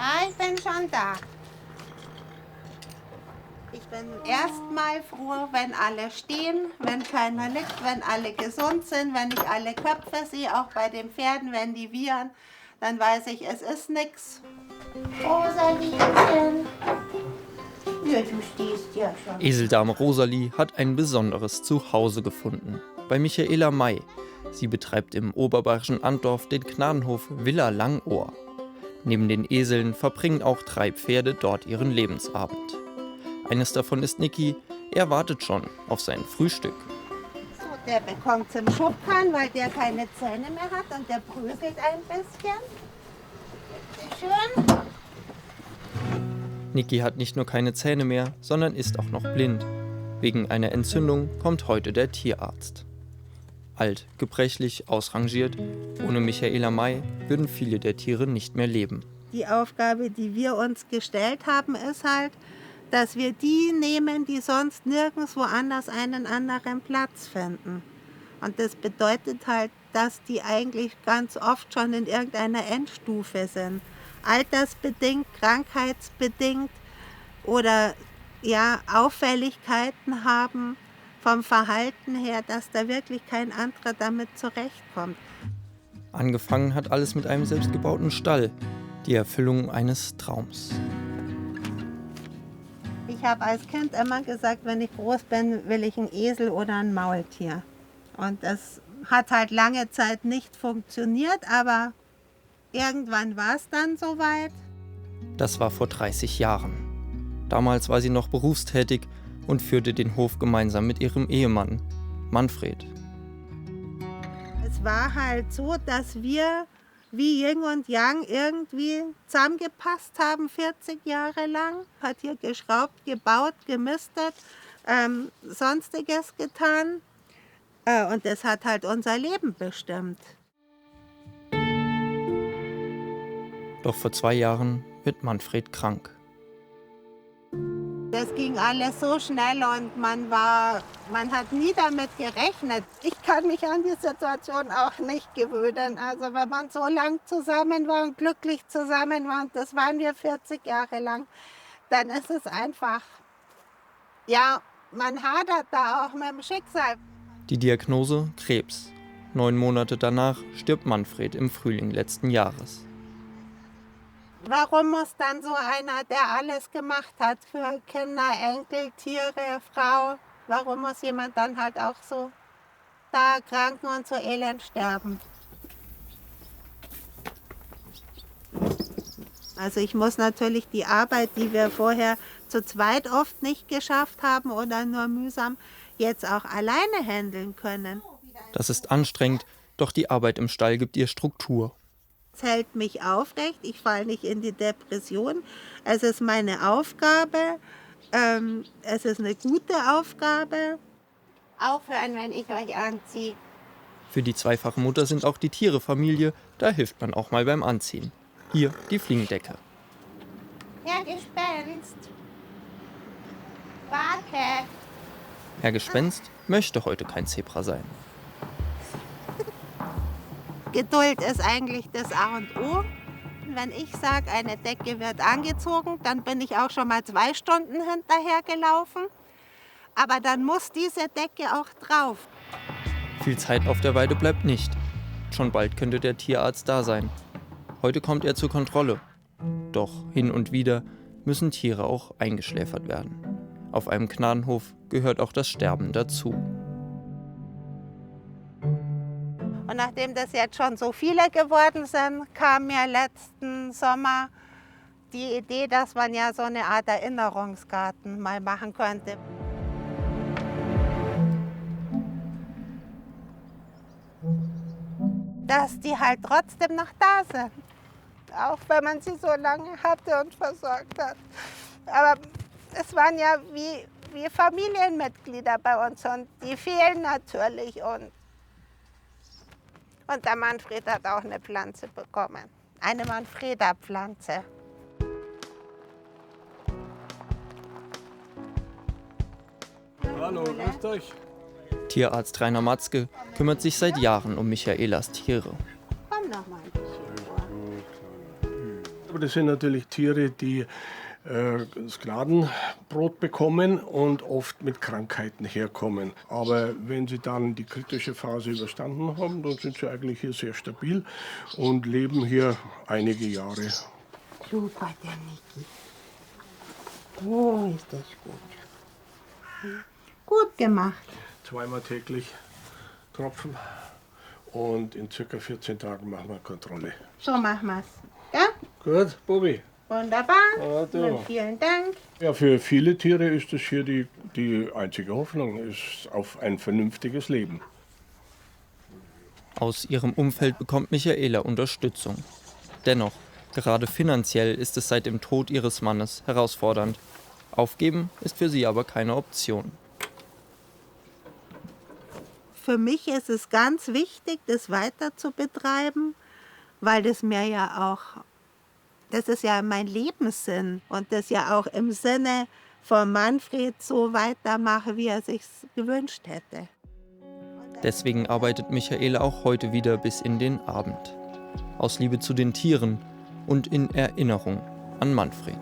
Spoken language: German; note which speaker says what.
Speaker 1: Ja, ich bin schon da. Ich bin erstmal froh, wenn alle stehen, wenn keiner liegt, wenn alle gesund sind, wenn ich alle Köpfe sehe, auch bei den Pferden, wenn die wiehern, dann weiß ich, es ist nichts. Rosaliechen. Ja, du stehst ja schon.
Speaker 2: Eseldame Rosalie hat ein besonderes Zuhause gefunden. Bei Michaela May. Sie betreibt im oberbayerischen Antdorf den Gnadenhof Villa Langohr. Neben den Eseln verbringen auch 3 Pferde dort ihren Lebensabend. Eines davon ist Niki. Er wartet schon auf sein Frühstück.
Speaker 1: So, der bekommt zum Schubkarren, weil der keine Zähne mehr hat und der prügelt ein bisschen. Bitte schön.
Speaker 2: Niki hat nicht nur keine Zähne mehr, sondern ist auch noch blind. Wegen einer Entzündung kommt heute der Tierarzt. Alt, gebrechlich, ausrangiert, ohne Michaela May würden viele der Tiere nicht mehr leben.
Speaker 1: Die Aufgabe, die wir uns gestellt haben, ist halt, dass wir die nehmen, die sonst nirgends woanders einen anderen Platz finden. Und das bedeutet halt, dass die eigentlich ganz oft schon in irgendeiner Endstufe sind. Altersbedingt, krankheitsbedingt oder ja, Auffälligkeiten haben vom Verhalten her, dass da wirklich kein anderer damit zurechtkommt.
Speaker 2: Angefangen hat alles mit einem selbstgebauten Stall, die Erfüllung eines Traums.
Speaker 1: Ich habe als Kind immer gesagt, wenn ich groß bin, will ich einen Esel oder ein Maultier. Und das hat halt lange Zeit nicht funktioniert, aber irgendwann war es dann soweit.
Speaker 2: Das war vor 30 Jahren. Damals war sie noch berufstätig und führte den Hof gemeinsam mit ihrem Ehemann, Manfred.
Speaker 1: Es war halt so, dass wir wie Yin und Yang irgendwie zusammengepasst haben, 40 Jahre lang. Hat hier geschraubt, gebaut, gemistet, Sonstiges getan. Und das hat halt unser Leben bestimmt.
Speaker 2: Doch vor 2 Jahren wird Manfred krank.
Speaker 1: Das ging alles so schnell und man hat nie damit gerechnet. Ich kann mich an die Situation auch nicht gewöhnen. Also wenn man so lang zusammen war und glücklich zusammen war, und das waren wir 40 Jahre lang, dann ist es einfach, ja, man hadert da auch mit dem Schicksal.
Speaker 2: Die Diagnose Krebs. 9 Monate danach stirbt Manfred im Frühling letzten Jahres.
Speaker 1: Warum muss dann so einer, der alles gemacht hat für Kinder, Enkel, Tiere, Frau, warum muss jemand dann halt auch so da kranken und so elend sterben? Also ich muss natürlich die Arbeit, die wir vorher zu zweit oft nicht geschafft haben oder nur mühsam, jetzt auch alleine handeln können.
Speaker 2: Das ist anstrengend, doch die Arbeit im Stall gibt ihr Struktur.
Speaker 1: Es hält mich aufrecht, ich falle nicht in die Depression. Es ist meine Aufgabe, es ist eine gute Aufgabe. Aufhören, wenn ich euch anziehe.
Speaker 2: Für die zweifache Mutter sind auch die Tiere Familie, da hilft man auch mal beim Anziehen. Hier die Fliegendecke.
Speaker 1: Herr Gespenst. Warte.
Speaker 2: Herr Gespenst möchte heute kein Zebra sein.
Speaker 1: Geduld ist eigentlich das A und O. Wenn ich sage, eine Decke wird angezogen, dann bin ich auch schon mal 2 Stunden hinterher gelaufen. Aber dann muss diese Decke auch drauf.
Speaker 2: Viel Zeit auf der Weide bleibt nicht. Schon bald könnte der Tierarzt da sein. Heute kommt er zur Kontrolle. Doch hin und wieder müssen Tiere auch eingeschläfert werden. Auf einem Gnadenhof gehört auch das Sterben dazu.
Speaker 1: Und nachdem das jetzt schon so viele geworden sind, kam mir letzten Sommer die Idee, dass man ja so eine Art Erinnerungsgarten mal machen könnte. Dass die halt trotzdem noch da sind. Auch wenn man sie so lange hatte und versorgt hat. Aber es waren ja wie Familienmitglieder bei uns und die fehlen natürlich. Und der Manfred hat auch eine Pflanze bekommen. Eine Manfreda-Pflanze.
Speaker 3: Hallo, grüßt euch.
Speaker 2: Tierarzt Rainer Matzke kümmert sich seit Jahren um Michaelas Tiere.
Speaker 1: Komm noch mal ein bisschen vor.
Speaker 3: Aber das sind natürlich Tiere, die das Gnadenbrot bekommen und oft mit Krankheiten herkommen. Aber wenn sie dann die kritische Phase überstanden haben, dann sind sie eigentlich hier sehr stabil und leben hier einige Jahre.
Speaker 1: Super, der Niki. Oh, ist das gut. Gut gemacht.
Speaker 3: Zweimal täglich tropfen und in circa 14 Tagen machen wir Kontrolle.
Speaker 1: So machen wir's. Ja?
Speaker 3: Gut, Bobby.
Speaker 1: Wunderbar.
Speaker 3: Ah, du.
Speaker 1: Und vielen Dank.
Speaker 3: Ja, für viele Tiere ist das hier die einzige Hoffnung, ist auf ein vernünftiges Leben.
Speaker 2: Aus ihrem Umfeld bekommt Michaela Unterstützung. Dennoch, gerade finanziell ist es seit dem Tod ihres Mannes herausfordernd. Aufgeben ist für sie aber keine Option.
Speaker 1: Für mich ist es ganz wichtig, das weiter zu betreiben, weil das mir ja auch, das ist ja mein Lebenssinn und das ja auch im Sinne von Manfred so weitermache, wie er sich gewünscht hätte.
Speaker 2: Deswegen arbeitet Michaela auch heute wieder bis in den Abend. Aus Liebe zu den Tieren und in Erinnerung an Manfred.